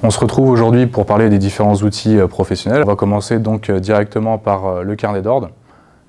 On se retrouve aujourd'hui pour parler des différents outils professionnels. On va commencer donc directement par le carnet d'ordre.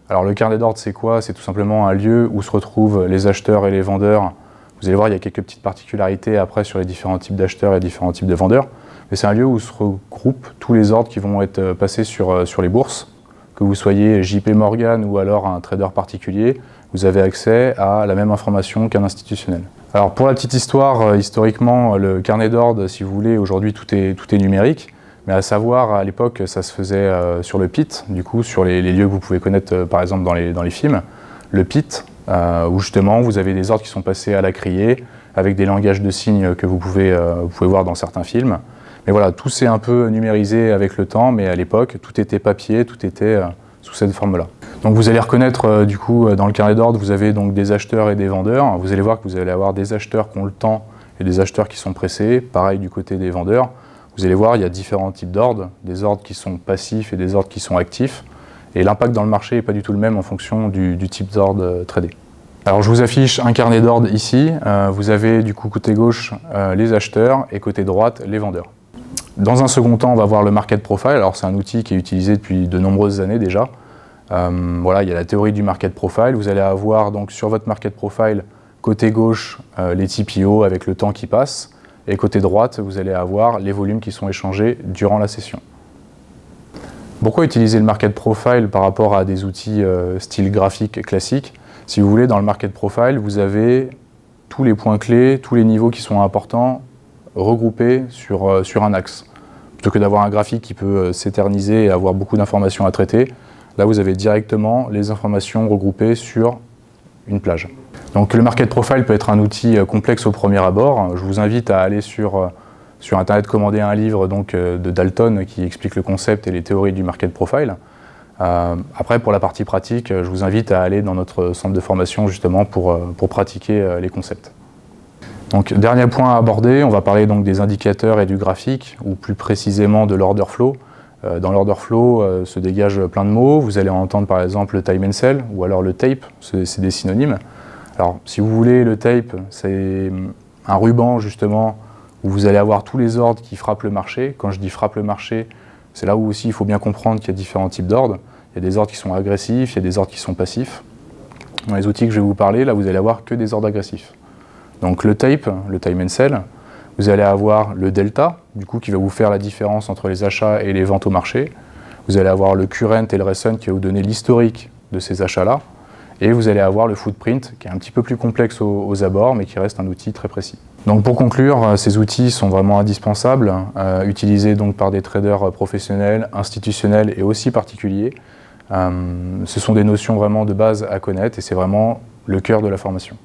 Alors le carnet d'ordre, c'est quoi? C'est tout simplement un lieu où se retrouvent les acheteurs et les vendeurs. Vous allez voir, il y a quelques petites particularités après sur les différents types d'acheteurs et différents types de vendeurs. Mais c'est un lieu où se regroupent tous les ordres qui vont être passés sur les bourses. Que vous soyez JP Morgan ou alors un trader particulier, vous avez accès à la même information qu'un institutionnel. Alors pour la petite histoire, historiquement, le carnet d'ordre, si vous voulez, aujourd'hui tout est numérique. Mais à savoir, à l'époque, ça se faisait sur le PIT, du coup, sur les lieux que vous pouvez connaître par exemple dans les films. Le PIT, où justement vous avez des ordres qui sont passés à la criée, avec des langages de signes que vous pouvez voir dans certains films. Mais voilà, tout s'est un peu numérisé avec le temps, mais à l'époque, tout était papier, tout était sous cette forme-là. Donc vous allez reconnaître, du coup, dans le carnet d'ordre, vous avez donc des acheteurs et des vendeurs. Vous allez voir que vous allez avoir des acheteurs qui ont le temps et des acheteurs qui sont pressés. Pareil du côté des vendeurs. Vous allez voir, il y a différents types d'ordres, des ordres qui sont passifs et des ordres qui sont actifs. Et l'impact dans le marché n'est pas du tout le même en fonction du type d'ordre tradé. Alors je vous affiche un carnet d'ordre ici. Vous avez du coup côté gauche les acheteurs et côté droite les vendeurs. Dans un second temps, on va voir le market profile. Alors c'est un outil qui est utilisé depuis de nombreuses années déjà. Voilà, il y a la théorie du market profile. Vous allez avoir donc sur votre market profile, côté gauche, les TPO avec le temps qui passe. Et côté droite, vous allez avoir les volumes qui sont échangés durant la session. Pourquoi utiliser le market profile par rapport à des outils style graphique classique? Si vous voulez, dans le market profile, vous avez tous les points clés, tous les niveaux qui sont importants regroupés sur un axe. Plutôt que d'avoir un graphique qui peut s'éterniser et avoir beaucoup d'informations à traiter, là vous avez directement les informations regroupées sur une plage. Donc le market profile peut être un outil complexe au premier abord. Je vous invite à aller sur internet commander un livre donc, de Dalton qui explique le concept et les théories du market profile. Après pour la partie pratique, je vous invite à aller dans notre centre de formation justement pour pratiquer les concepts. Donc, dernier point à aborder, on va parler donc des indicateurs et du graphique, ou plus précisément de l'order flow. Dans l'order flow se dégagent plein de mots. Vous allez entendre par exemple le time and sell, ou alors le tape, c'est des synonymes. Alors, si vous voulez, le tape, c'est un ruban justement où vous allez avoir tous les ordres qui frappent le marché. Quand je dis frappe le marché, c'est là où aussi il faut bien comprendre qu'il y a différents types d'ordres. Il y a des ordres qui sont agressifs, il y a des ordres qui sont passifs. Dans les outils que je vais vous parler, là vous allez avoir que des ordres agressifs. Donc le tape, le time and sell, vous allez avoir le delta, du coup qui va vous faire la différence entre les achats et les ventes au marché. Vous allez avoir le current et le recent qui va vous donner l'historique de ces achats-là. Et vous allez avoir le footprint qui est un petit peu plus complexe aux abords, mais qui reste un outil très précis. Donc pour conclure, ces outils sont vraiment indispensables, utilisés donc par des traders professionnels, institutionnels et aussi particuliers. Ce sont des notions vraiment de base à connaître et c'est vraiment le cœur de la formation.